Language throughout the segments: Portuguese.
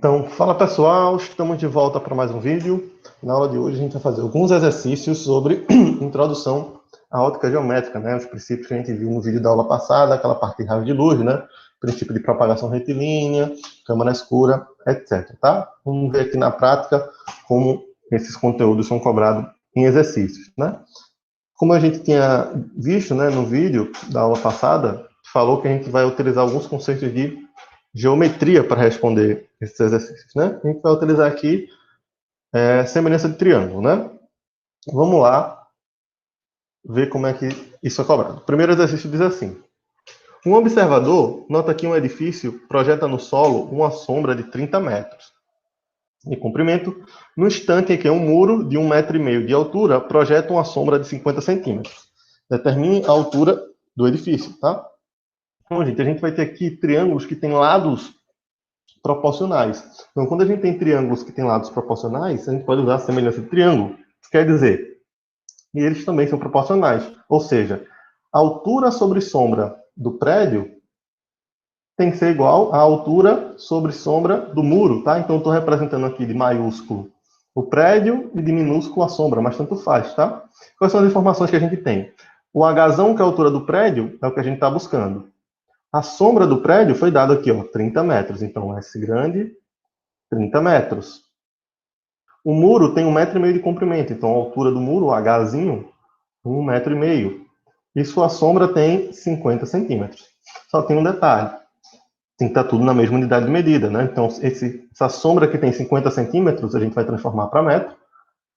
Então, fala pessoal, estamos de volta para mais um vídeo. Na aula de hoje a gente vai fazer alguns exercícios sobre introdução à óptica geométrica, né? Os princípios que a gente viu no vídeo da aula passada, aquela parte de raio de luz, né? Princípio de propagação retilínea, câmara escura, etc. Tá? Vamos ver aqui na prática como esses conteúdos são cobrados em exercícios, né? Como a gente tinha visto, né, no vídeo da aula passada, falou que a gente vai utilizar alguns conceitos de geometria para responder esses exercícios, né? A gente vai utilizar aqui semelhança de triângulo, né? Vamos lá ver como é que isso é cobrado. O primeiro exercício diz assim: um observador nota que um edifício projeta no solo uma sombra de 30 metros de comprimento, no instante em que um muro de 1,5 metro de altura projeta uma sombra de 50 centímetros. Determine a altura do edifício, tá? Então, gente, a gente vai ter aqui triângulos que têm lados proporcionais. Então, quando a gente tem triângulos que têm lados proporcionais, a gente pode usar a semelhança de triângulo. Isso quer dizer, e eles também são proporcionais. Ou seja, a altura sobre sombra do prédio tem que ser igual à altura sobre sombra do muro, tá? Então, estou representando aqui de maiúsculo o prédio e de minúsculo a sombra, mas tanto faz, tá? Quais são as informações que a gente tem? O Hzão, que é a altura do prédio, é o que a gente está buscando. A sombra do prédio foi dada aqui, ó, 30 metros. Então, S grande, 30 metros. O muro tem 1,5 metro de comprimento. Então, a altura do muro, o Hzinho, 1,5 metro. E sua sombra tem 50 centímetros. Só tem um detalhe. Tem que estar tudo na mesma unidade de medida, né? Então, essa sombra que tem 50 centímetros, a gente vai transformar para metro.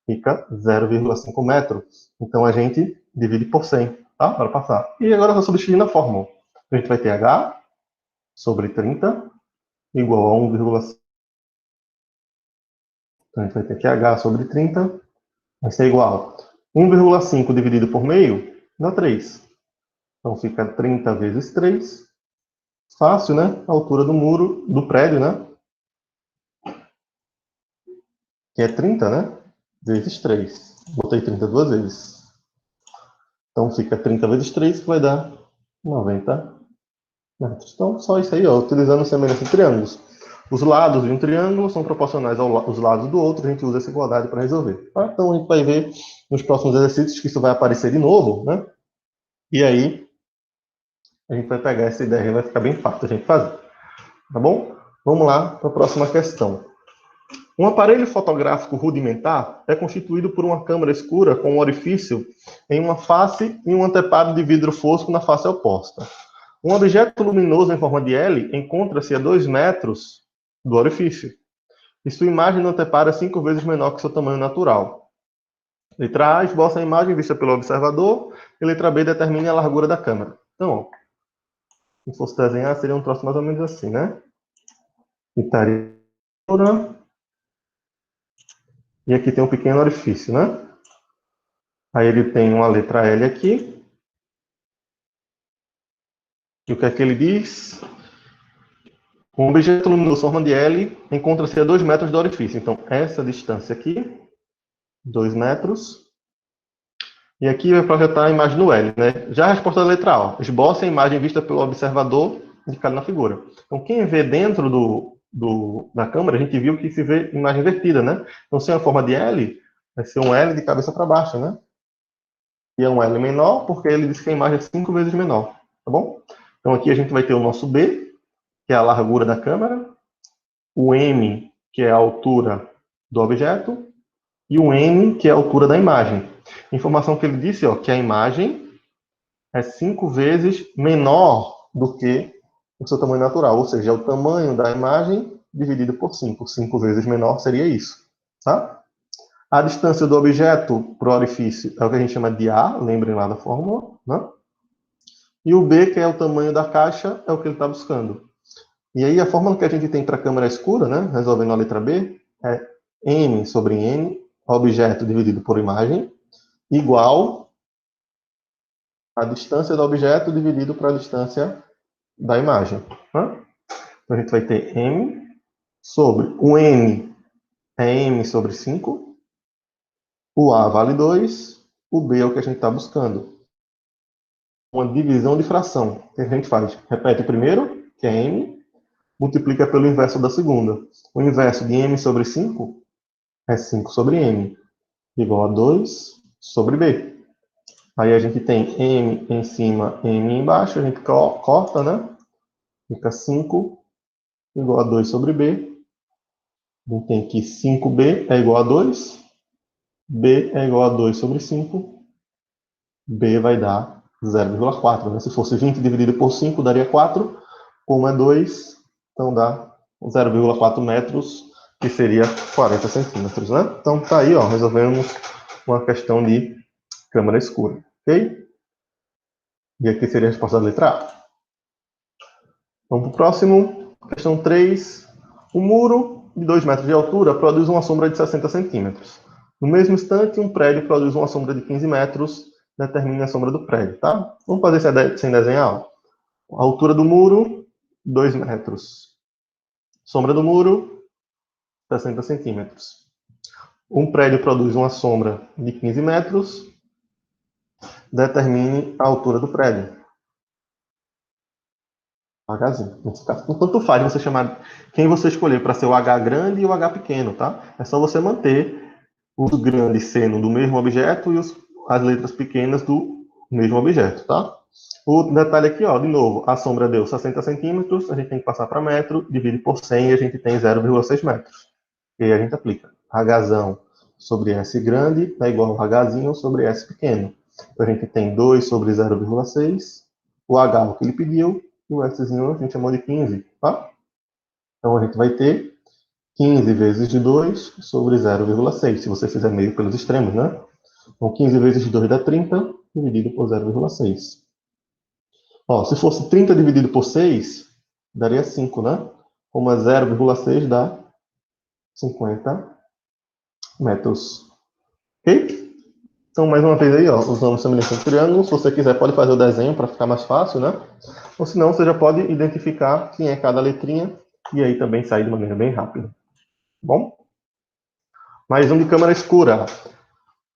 Fica 0,5 metro. Então, a gente divide por 100, tá? Para passar. E agora, eu vou substituir na fórmula. A gente vai ter H sobre 30 igual a 1,5. Então, a gente vai ter que H sobre 30 vai ser igual a 1,5 dividido por meio dá 3. Então, fica 30 vezes 3. Fácil, né? A altura do muro, do prédio, né? Que é 30, né? Vezes 3. Botei 30 duas vezes. Então, fica 30 vezes 3, que vai dar 90 metros. Então, só isso aí, ó, utilizando semelhança de triângulos. Os lados de um triângulo são proporcionais aos lados do outro, a gente usa essa igualdade para resolver. Tá? Então, a gente vai ver nos próximos exercícios que isso vai aparecer de novo, né? E aí, a gente vai pegar essa ideia e vai ficar bem fácil a gente fazer. Tá bom? Vamos lá para a próxima questão. Um aparelho fotográfico rudimentar é constituído por uma câmara escura com um orifício em uma face e um anteparo de vidro fosco na face oposta. Um objeto luminoso em forma de L encontra-se a 2 metros do orifício. E sua imagem no anteparo é 5 vezes menor que seu tamanho natural. Letra A esboça a imagem vista pelo observador e letra B determine a largura da câmera. Então, ó, se fosse desenhar, seria um troço mais ou menos assim, né? E aqui tem um pequeno orifício, né? Aí ele tem uma letra L aqui. E o que é que ele diz? Um objeto luminoso forma de L encontra-se a 2 metros do orifício. Então, essa distância aqui, 2 metros. E aqui vai projetar a imagem no L, né? Já a resposta da letra A. Esboce a imagem vista pelo observador indicado na figura. Então, quem vê dentro da câmera, a gente viu que se vê imagem invertida, né? Então, se é uma forma de L, vai ser um L de cabeça para baixo, né? E é um L menor, porque ele diz que a imagem é 5 vezes menor, tá bom? Então, aqui a gente vai ter o nosso B, que é a largura da câmera, o M, que é a altura do objeto, e o N, que é a altura da imagem. Informação que ele disse, ó, que a imagem é 5 vezes menor do que o seu tamanho natural, ou seja, é o tamanho da imagem dividido por 5. 5 vezes menor seria isso, tá? A distância do objeto para o orifício é o que a gente chama de A, lembrem lá da fórmula, né? E o B, que é o tamanho da caixa, é o que ele está buscando. E aí a fórmula que a gente tem para a câmera escura, né, resolvendo a letra B, é M sobre N, objeto dividido por imagem, igual a distância do objeto dividido para a distância da imagem. Né? Então a gente vai ter M sobre o N é M sobre 5, o A vale 2, o B é o que a gente está buscando. Uma divisão de fração. O que a gente faz? Repete o primeiro, que é M, multiplica pelo inverso da segunda. O inverso de m sobre 5 é 5 sobre m, igual a 2 sobre b. Aí a gente tem m em cima, m embaixo, a gente corta, né? Fica 5 igual a 2 sobre b. A gente tem que 5b é igual a 2, b é igual a 2 sobre 5, b vai dar 0,4. Né? Se fosse 20 dividido por 5, daria 4. Como é 2, então dá 0,4 metros, que seria 40 centímetros. Né? Então tá aí, ó, resolvemos uma questão de câmara escura. Ok? E aqui seria a resposta da letra A. Vamos para o próximo. Questão 3. Um muro de 2 metros de altura produz uma sombra de 60 centímetros. No mesmo instante, um prédio produz uma sombra de 15 metros. Determine a sombra do prédio, tá? Vamos fazer sem desenhar. A altura do muro, 2 metros. Sombra do muro, 60 centímetros. Um prédio produz uma sombra de 15 metros. Determine a altura do prédio. Hzinho. Tanto faz você chamar quem você escolher para ser o H grande e o H pequeno, tá? É só você manter os grandes sendo do mesmo objeto e as letras pequenas do mesmo objeto, tá? O detalhe aqui, ó, de novo, a sombra deu 60 centímetros, a gente tem que passar para metro, divide por 100 e a gente tem 0,6 metros. E aí a gente aplica Hzão sobre S grande é igual a Hzinho sobre S pequeno. Então a gente tem 2 sobre 0,6, o H o que ele pediu, e o Szinho a gente chamou de 15, tá? Então a gente vai ter 15 vezes de 2 sobre 0,6, se você fizer meio pelos extremos, né? Então 15 vezes de 2 dá 30, dividido por 0,6. Ó, se fosse 30 dividido por 6, daria 5, né? Como é 0,6 dá 50 metros. Ok? Então, mais uma vez aí, ó, usando semelhança de triângulo. Se você quiser, pode fazer o desenho para ficar mais fácil, né? Ou se não, você já pode identificar quem é cada letrinha e aí também sair de maneira bem rápida. Bom? Mais um de câmara escura.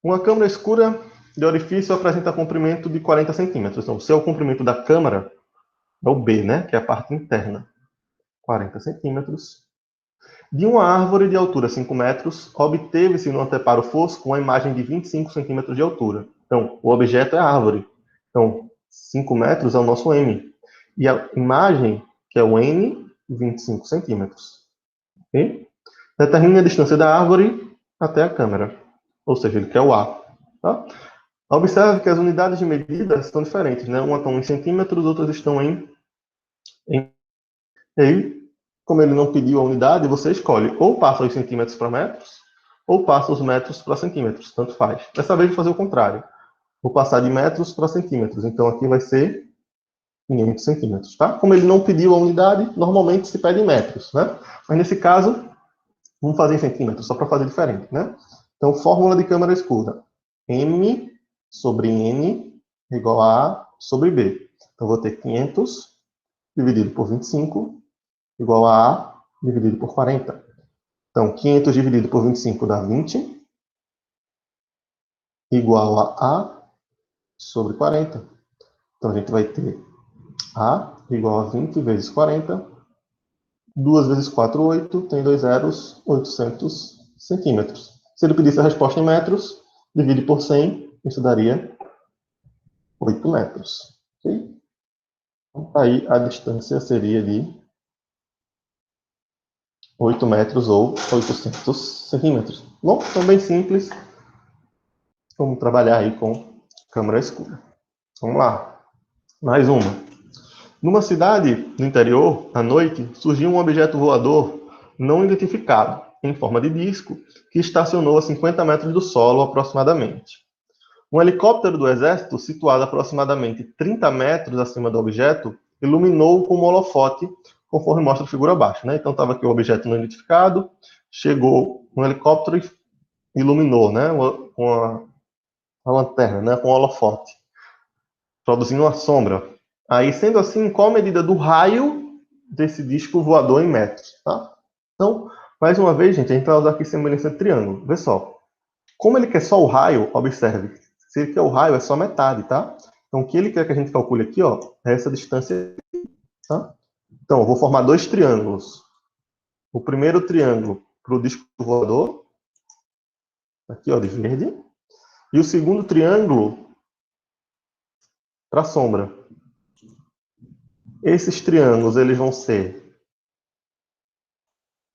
Uma câmara escura de orifício apresenta comprimento de 40 centímetros. Então, se é o comprimento da câmara, é o B, né? Que é a parte interna. 40 centímetros. De uma árvore de altura 5 metros, obteve-se no anteparo fosco uma imagem de 25 centímetros de altura. Então, o objeto é a árvore. Então, 5 metros é o nosso M. E a imagem, que é o N, 25 centímetros. Okay? Determine a distância da árvore até a câmera. Ou seja, ele quer o A. Tá? Observe que as unidades de medida são diferentes. Né? Uma estão em centímetros, outras estão em... E aí, como ele não pediu a unidade, você escolhe ou passa os centímetros para metros, ou passa os metros para centímetros, tanto faz. Dessa vez, vou fazer o contrário. Vou passar de metros para centímetros. Então, aqui vai ser 500 centímetros, tá? Como ele não pediu a unidade, normalmente se pede em metros, né? Mas nesse caso, vamos fazer em centímetros, só para fazer diferente, né? Então, fórmula de câmara escura. M sobre N igual a A sobre B. Então, vou ter 500 dividido por 25 igual a A dividido por 40. Então, 500 dividido por 25 dá 20, igual a sobre 40. Então, a gente vai ter A igual a 20 vezes 40. 2 vezes 4, 8. Tem 2 zeros, 800 centímetros. Se ele pedisse a resposta em metros, divide por 100, isso daria 8 metros. Ok? Então, aí a distância seria de 8 metros ou 800 centímetros. Bom, então bem simples. Vamos trabalhar aí com câmara escura. Vamos lá. Mais uma. Numa cidade no interior, à noite, surgiu um objeto voador não identificado, em forma de disco, que estacionou a 50 metros do solo aproximadamente. Um helicóptero do exército, situado aproximadamente 30 metros acima do objeto, iluminou com um holofote, conforme mostra a figura abaixo. Né? Então, estava aqui o objeto não identificado, chegou um helicóptero e iluminou, né? com a lanterna, né? com o holofote, produzindo uma sombra. Aí, sendo assim, qual a medida do raio desse disco voador em metros? Tá? Então, mais uma vez, gente, a gente vai usar aqui semelhança de triângulo. Vê só. Como ele quer só o raio, observe. Se ele quer o raio, é só metade, tá? Então, o que ele quer que a gente calcule aqui, ó, é essa distância, tá? Então, eu vou formar dois triângulos. O primeiro triângulo para o disco voador, aqui, ó, de verde. E o segundo triângulo para a sombra. Esses triângulos, eles vão ser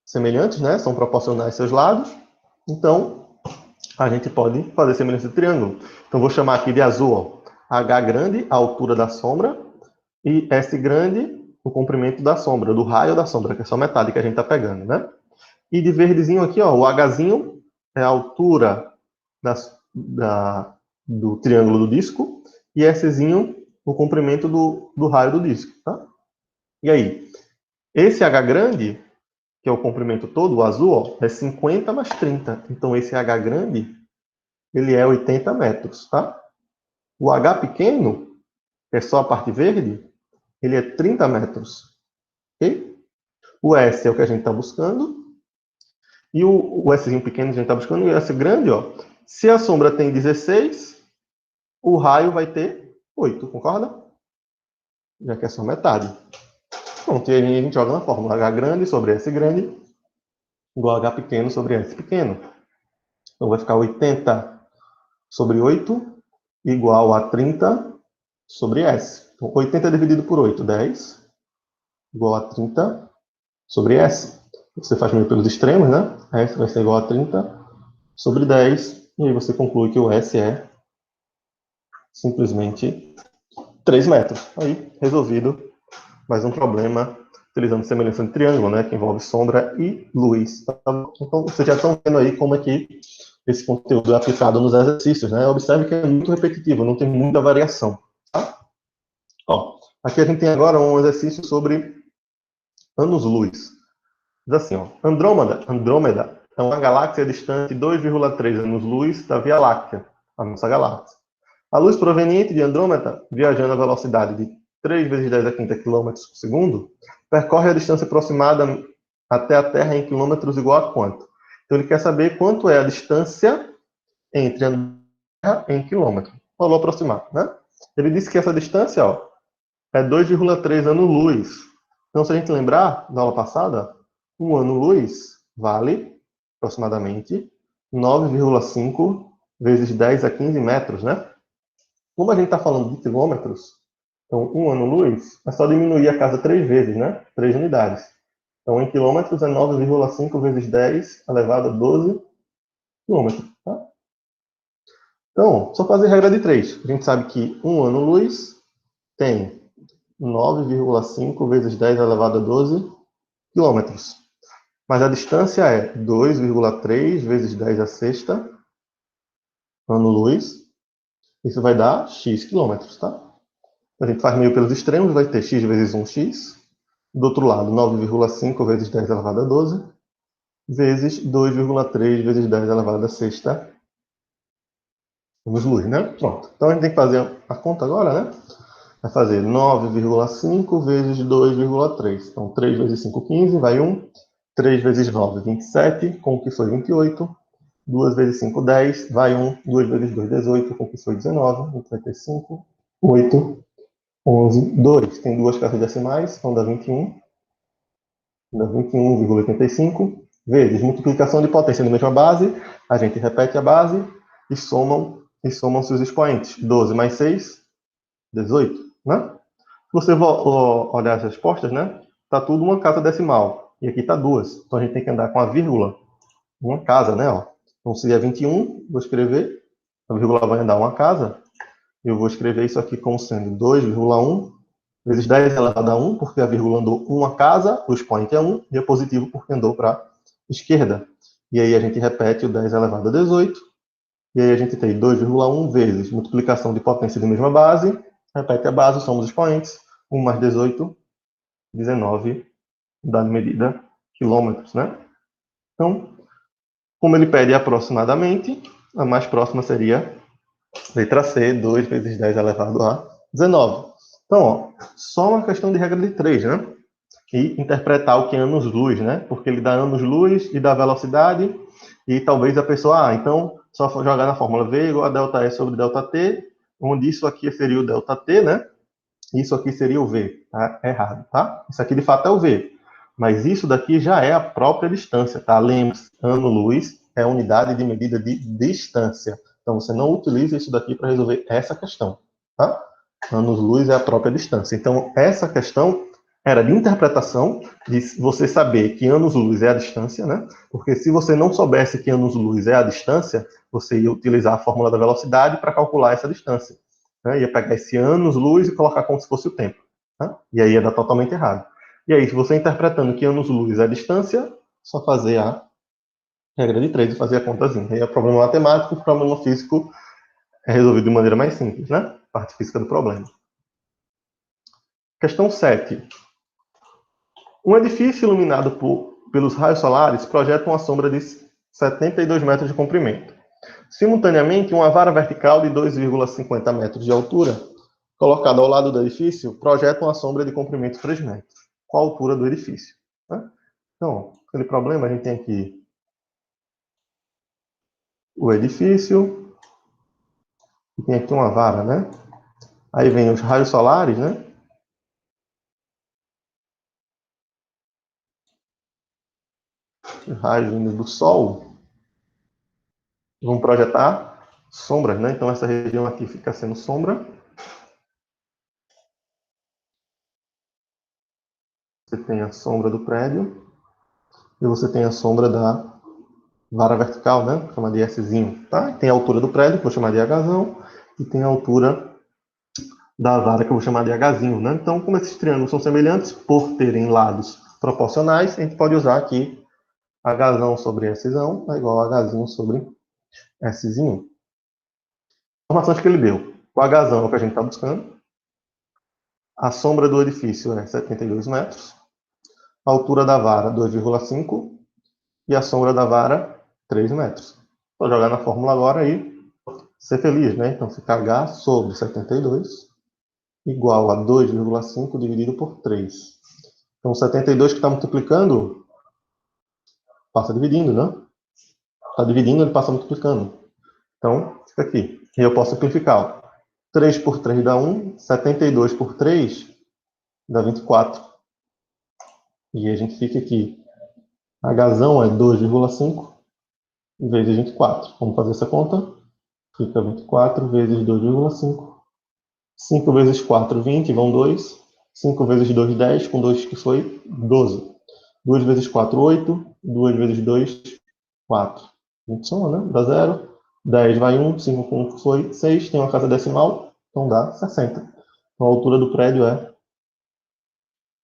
semelhantes, né? São proporcionais seus lados. Então, a gente pode fazer semelhança de triângulo. Então, vou chamar aqui de azul, ó, H grande, a altura da sombra, e S grande, o comprimento da sombra, do raio da sombra, que é só metade que a gente está pegando, né? E de verdezinho aqui, ó, o Hzinho é a altura do triângulo do disco, e Szinho, o comprimento do raio do disco, tá? E aí, esse H grande, que é o comprimento todo, o azul, ó, é 50 mais 30. Então, esse H grande, ele é 80 metros, tá? O H pequeno, que é só a parte verde, ele é 30 metros, ok? O S é o que a gente está buscando, e o Szinho pequeno a gente está buscando, e o S grande, ó, se a sombra tem 16, o raio vai ter 8, concorda? Já que é só metade. Pronto, e aí a gente joga na fórmula H grande sobre S grande, igual a H pequeno sobre S pequeno. Então vai ficar 80 sobre 8, igual a 30 sobre S. Então, 80 dividido por 8, 10, igual a 30 sobre S. Você faz meio pelos extremos, né? S vai ser igual a 30 sobre 10, e aí você conclui que o S é simplesmente 3 metros. Aí, resolvido mais um problema utilizando semelhança de triângulo, né? Que envolve sombra e luz. Então, vocês já estão vendo aí como é que esse conteúdo é aplicado nos exercícios, né? Observe que é muito repetitivo, não tem muita variação, tá? Ó, aqui a gente tem agora um exercício sobre anos-luz. Diz assim, ó, Andrômeda é uma galáxia distante 2,3 anos-luz da Via Láctea, a nossa galáxia. A luz proveniente de Andrômeda, viajando a velocidade de 3 vezes 10 a quinta km por segundo, percorre a distância aproximada até a Terra em quilômetros igual a quanto? Então ele quer saber quanto é a distância entre a Terra em quilômetro. Valor aproximado, né? Ele disse que essa distância, ó, é 2,3 anos-luz. Então, se a gente lembrar da aula passada, um ano-luz vale aproximadamente 9,5 vezes 10 a 15 metros, né? Como a gente está falando de quilômetros, então um ano-luz é só diminuir a casa 3 vezes, né? 3 unidades. Então, em quilômetros é 9,5 vezes 10 elevado a 12 quilômetros, tá? Então, só fazer regra de 3. A gente sabe que um ano-luz tem 9,5 vezes 10 elevado a 12 quilômetros. Mas a distância é 2,3 vezes 10 a sexta ano-luz. Isso vai dar x quilômetros, tá? A gente faz meio pelos extremos, vai ter x vezes 1x. Do outro lado, 9,5 vezes 10 elevado a 12, vezes 2,3 vezes 10 elevado a sexta anos-luz, né? Pronto. Então a gente tem que fazer a conta agora, né? Vai fazer 9,5 vezes 2,3. Então 3 vezes 5, 15, vai 1. 3 vezes 9, 27, com o que foi 28. 2 vezes 5, 10, vai 1. 2 vezes 2, 18, com o que foi 19. A gente vai ter 5, 8, 11, 2. Tem duas casas decimais, então dá 21. Dá 21,85. Vezes multiplicação de potência na mesma base. A gente repete a base e somam-se os expoentes. 12 mais 6, 18, né? Se você olhar as respostas, né? Tá tudo uma casa decimal. E aqui tá duas. Então a gente tem que andar com a vírgula. Uma casa, né? Ó. Então se é 21, vou escrever. A vírgula vai andar uma casa. Eu vou escrever isso aqui como sendo 2,1 vezes 10 elevado a 1, porque a vírgula andou uma casa, o expoente é 1, e é positivo porque andou para a esquerda. E aí a gente repete o 10 elevado a 18. E aí a gente tem 2,1 vezes multiplicação de potência de mesma base. Repete a base, somos os expoentes. 1 mais 18, 19, unidade medida, quilômetros, né? Então, como ele pede aproximadamente, a mais próxima seria letra C, 2 vezes 10 elevado a 19. Então, ó, só uma questão de regra de 3, né? E interpretar o que é anos-luz, né? Porque ele dá anos-luz e dá velocidade, e talvez a pessoa, então, só jogar na fórmula V igual a ΔE sobre ΔT, onde isso aqui seria o ΔT, né? Isso aqui seria o V, tá? Errado, tá? Isso aqui de fato é o V. Mas isso daqui já é a própria distância, tá? Lembre-se, ano-luz é a unidade de medida de distância. Então, você não utiliza isso daqui para resolver essa questão, tá? Anos-luz é a própria distância. Então, essa questão era de interpretação, de você saber que anos-luz é a distância, né? Porque se você não soubesse que anos-luz é a distância, você ia utilizar a fórmula da velocidade para calcular essa distância. Né? Ia pegar esse anos-luz e colocar como se fosse o tempo. Tá? E aí ia dar totalmente errado. E aí, se você interpretando que anos-luz é a distância, só fazer a regra de 3 e fazer a contazinha. Aí é problema matemático, o problema físico é resolvido de maneira mais simples, né? Parte física do problema. Questão 7. Um edifício iluminado pelos raios solares projeta uma sombra de 72 metros de comprimento. Simultaneamente, uma vara vertical de 2,50 metros de altura, colocada ao lado do edifício, projeta uma sombra de comprimento 3 metros. Qual a altura do edifício? Né? Então, aquele problema, a gente tem aqui o edifício, e tem aqui uma vara, né? Aí vem os raios solares, né? Os raios vindo do Sol vão projetar sombras, né? Então, essa região aqui fica sendo sombra. Você tem a sombra do prédio e você tem a sombra da vara vertical, né? Chama de Szinho, tá? Tem a altura do prédio, que eu vou chamar de Hzão, e tem a altura da vara, que eu vou chamar de Hzinho, né? Então, como esses triângulos são semelhantes, por terem lados proporcionais, a gente pode usar aqui Hzão sobre Szão é igual a Hzinho sobre Szinho. Informações que ele deu. O Hzão é o que a gente está buscando. A sombra do edifício é 72 metros. A altura da vara, 2,5. E a sombra da vara, 3 metros. Vou jogar na fórmula agora e ser feliz, né? Então fica H sobre 72 igual a 2,5 dividido por 3. Então 72 que está multiplicando, passa dividindo, né? Está dividindo, ele passa multiplicando. Então, fica aqui. E eu posso simplificar. 3 por 3 dá 1, 72 por 3 dá 24. E a gente fica aqui. Hzão é 2,5 vezes 24. Vamos fazer essa conta. Fica 24 vezes 2,5. 5 vezes 4, 20, vão 2. 5 vezes 2, 10. Com 2 que foi 12. 2 vezes 4, 8. 2 vezes 2, 4. A gente soma, né? Dá 0. 10 vai 1. 5 com 1 foi 6. Tem uma casa decimal. Então dá 60. Então a altura do prédio é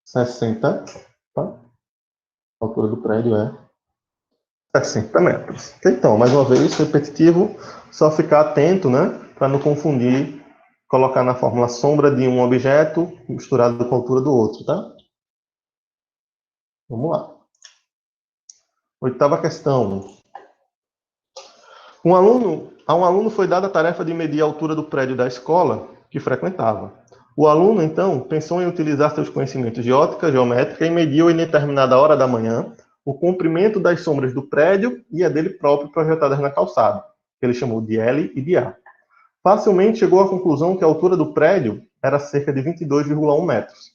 60. Tá? A altura do prédio é 60 metros. Então, mais uma vez, repetitivo, só ficar atento, né? Para não confundir, colocar na fórmula sombra de um objeto misturado com a altura do outro, tá? Vamos lá. Oitava questão. A um aluno foi dada a tarefa de medir a altura do prédio da escola que frequentava. O aluno, então, pensou em utilizar seus conhecimentos de ótica geométrica e mediu em determinada hora da manhã o comprimento das sombras do prédio e a dele próprio projetadas na calçada, que ele chamou de L e de A. Facilmente chegou à conclusão que a altura do prédio era cerca de 22,1 metros.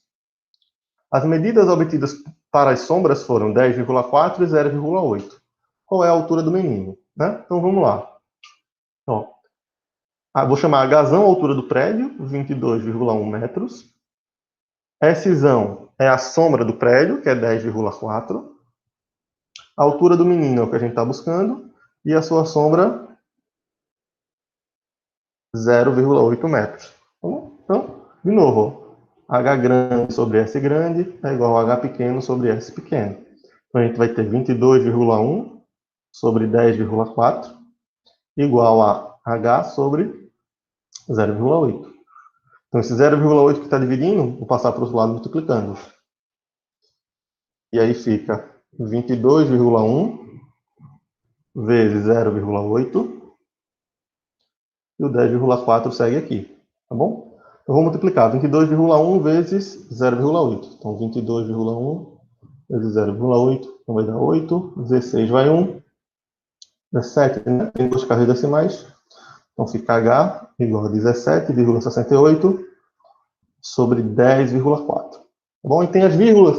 As medidas obtidas para as sombras foram 10,4 e 0,8. Qual é a altura do menino? Né? Então vamos lá. Ó, vou chamar Hzão, a altura do prédio, 22,1 metros. Szão é a sombra do prédio, que é 10,4. A altura do menino é o que a gente está buscando. E a sua sombra, 0,8 metros. Tá bom? Então, de novo, ó, H grande sobre S grande é igual a H pequeno sobre S pequeno. Então, a gente vai ter 22,1 sobre 10,4 igual a H sobre 0,8. Então, esse 0,8 que está dividindo, vou passar para o outro lado multiplicando. E aí fica 22,1 vezes 0,8. E o 10,4 segue aqui. Tá bom? Então, vou multiplicar 22,1 vezes 0,8. Então, 22,1 vezes 0,8. Então, vai dar 8. 16 vai 1. 17, né? Tem duas casas decimais. Então, fica H igual a 17,68 sobre 10,4. Tá bom? E tem as vírgulas.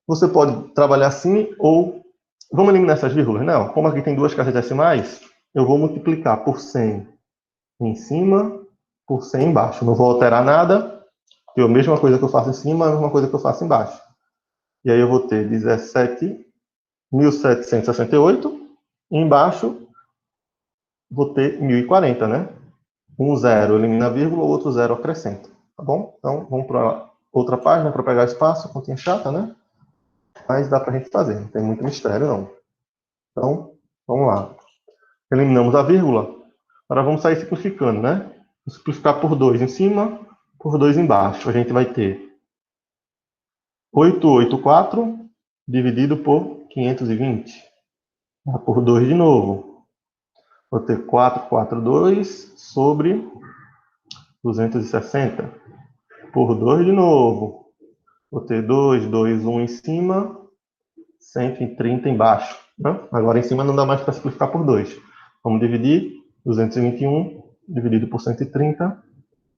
Você pode trabalhar assim ou... Vamos eliminar essas vírgulas? Não. Como aqui tem duas casas decimais, eu vou multiplicar por 100 em cima, por 100 embaixo. Não vou alterar nada, porque é a mesma coisa que eu faço em cima, é a mesma coisa que eu faço embaixo. E aí eu vou ter 17.768. E embaixo, vou ter 1040, né? Um zero elimina a vírgula, o outro zero acrescenta. Tá bom? Então, vamos para outra página para pegar espaço, continha chata, né? Mas dá para a gente fazer, não tem muito mistério, não. Então, vamos lá. Eliminamos a vírgula. Agora vamos sair simplificando, né? Vou simplificar por 2 em cima, por 2 embaixo. A gente vai ter 884 dividido por 520. Por 2 de novo. Vou ter 442 sobre 260. Por 2 de novo. Vou ter 2, 2, 1 em cima, 130 embaixo. Né? Agora em cima não dá mais para simplificar por 2. Vamos dividir 221 dividido por 130.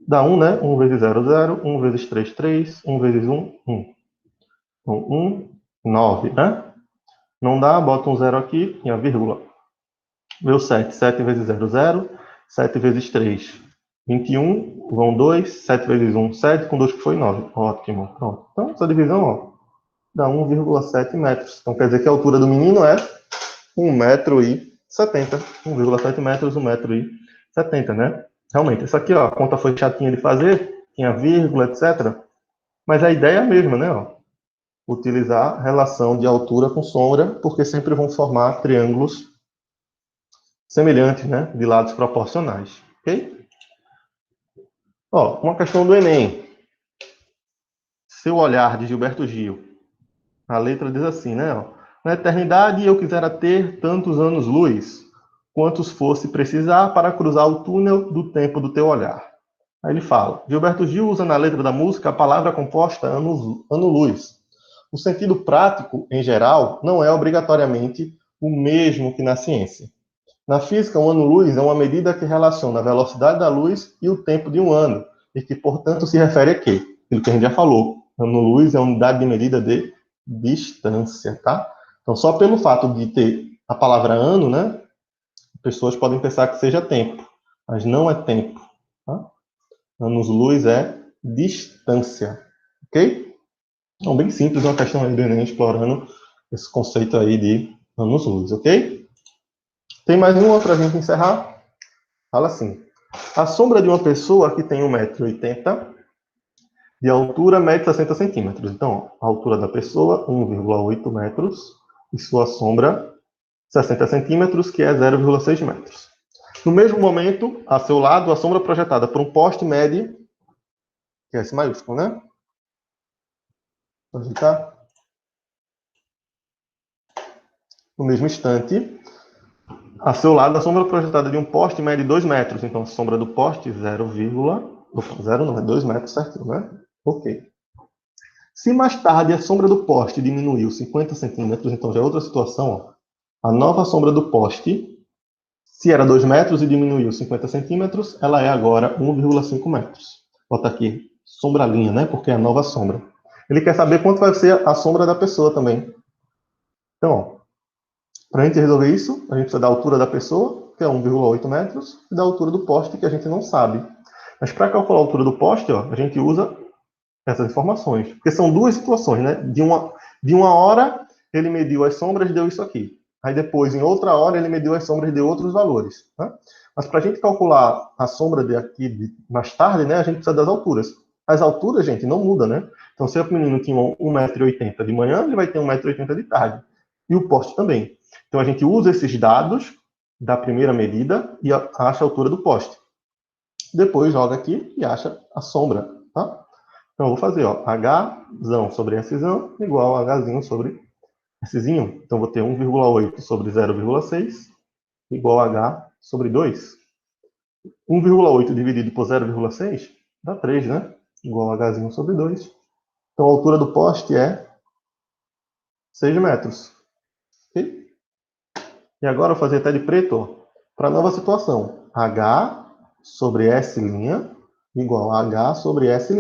Dá 1, né? 1 vezes 0, 0. 1 vezes 3, 3. 1 vezes 1, 1. Então, 1, 9, né? Não dá, bota um 0 aqui e a vírgula. Meu 7. 7 vezes 0, 0. 7 vezes 3, 21. Vão 2. 7 vezes 1, 7. Com 2 que foi 9. Ótimo. Pronto. Então, essa divisão, ó, dá 1,7 metros. Então, quer dizer que a altura do menino é 1,70 m. 1,7 metros, 1,70 m, né? Realmente, isso aqui, ó, a conta foi chatinha de fazer, tinha vírgula, etc. Mas a ideia é a mesma, né? Ó, utilizar relação de altura com sombra, porque sempre vão formar triângulos semelhantes, né? De lados proporcionais. Ok? Ó, uma questão do Enem. Seu olhar, de Gilberto Gil. A letra diz assim, né? Ó, na eternidade eu quisera ter tantos anos-luz, quantos fosse precisar para cruzar o túnel do tempo do teu olhar. Aí ele fala, Gilberto Gil usa na letra da música a palavra composta ano-luz. O sentido prático, em geral, não é obrigatoriamente o mesmo que na ciência. Na física, um ano-luz é uma medida que relaciona a velocidade da luz e o tempo de um ano, e que, portanto, se refere a quê? Aquilo que a gente já falou. Ano-luz é a unidade de medida de distância, tá? Então, só pelo fato de ter a palavra ano, né, pessoas podem pensar que seja tempo, mas não é tempo, tá? Anos-luz é distância, ok? Então, bem simples, uma questão aí do Enem explorando esse conceito aí de anos-luz, ok? Tem mais uma para a gente encerrar? Fala assim, a sombra de uma pessoa que tem 1,80 m de altura mede 60 centímetros. Então, a altura da pessoa, 1,8 metros, e sua sombra, 60 centímetros, que é 0,6 metros. No mesmo momento, a seu lado, a sombra projetada por um poste mede, que é esse maiúsculo, né? Vou agitar. No mesmo instante, a seu lado, a sombra projetada de um poste mede 2 metros. Então, a sombra do poste, 0, opa, 0 não, é 2 metros certinho, né? Ok. Se mais tarde a sombra do poste diminuiu 50 centímetros, então já é outra situação, ó. A nova sombra do poste, se era 2 metros e diminuiu 50 centímetros, ela é agora 1,5 metros. Bota aqui, sombralinha, né? Porque é a nova sombra. Ele quer saber quanto vai ser a sombra da pessoa também. Então, para a gente resolver isso, a gente precisa da altura da pessoa, que é 1,8 metros, e da altura do poste, que a gente não sabe. Mas para calcular a altura do poste, ó, a gente usa essas informações. Porque são duas situações, né? De uma hora, ele mediu as sombras e deu isso aqui. Aí depois, em outra hora, ele mediu as sombras e deu outros valores. Né? Mas para a gente calcular a sombra de aqui mais tarde, né, a gente precisa das alturas. As alturas, gente, não muda, né? Então, se o menino tinha 1,80 m de manhã, ele vai ter 1,80 m de tarde. E o poste também. Então, a gente usa esses dados da primeira medida e acha a altura do poste. Depois joga aqui e acha a sombra, tá? Então, eu vou fazer, ó, H sobre S igual a H sobre S. Então, vou ter 1,8 sobre 0,6 igual a H sobre 2. 1,8 dividido por 0,6 dá 3, né? Igual a H sobre 2. Então, a altura do poste é 6 metros. Ok? E agora eu vou fazer até de preto, para a nova situação. H sobre S', igual a H sobre S',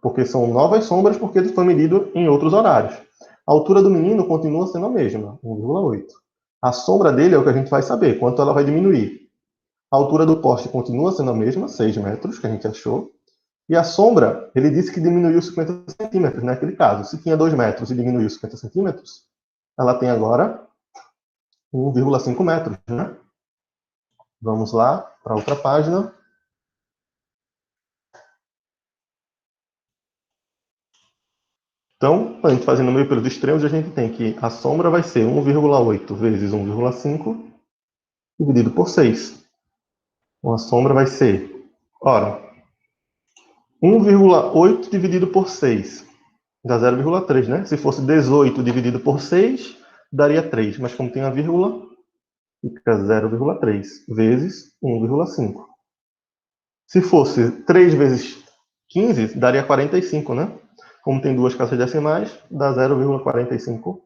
porque são novas sombras, porque ele foi medido em outros horários. A altura do menino continua sendo a mesma, 1,8. A sombra dele é o que a gente vai saber, quanto ela vai diminuir. A altura do poste continua sendo a mesma, 6 metros, que a gente achou. E a sombra, ele disse que diminuiu 50 centímetros naquele caso. Se tinha 2 metros e diminuiu 50 centímetros, ela tem agora 1,5 metros, né? Vamos lá para outra página. Então, a gente fazendo meio pelos extremos, a gente tem que a sombra vai ser 1,8 vezes 1,5 dividido por 6. Então, a sombra vai ser, ora, 1,8 dividido por 6 dá 0,3, né? Se fosse 18 dividido por 6, daria 3. Mas como tem a vírgula, fica 0,3 vezes 1,5. Se fosse 3 vezes 15, daria 45, né? Como tem duas casas decimais, dá 0,45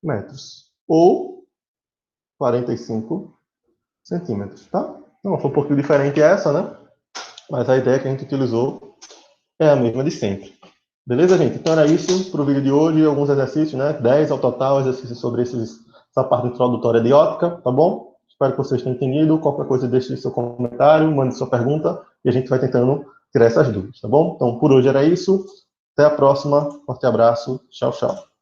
metros. Ou 45 centímetros, tá? Não, foi um pouquinho diferente essa, né? Mas a ideia que a gente utilizou é a mesma de sempre. Beleza, gente? Então era isso para o vídeo de hoje. Alguns exercícios, né? 10 ao total, exercícios sobre essa parte introdutória de ótica, tá bom? Espero que vocês tenham entendido. Qualquer coisa, deixe seu comentário, mande sua pergunta e a gente vai tentando tirar essas dúvidas, tá bom? Então, por hoje era isso. Até a próxima. Forte abraço. Tchau, tchau.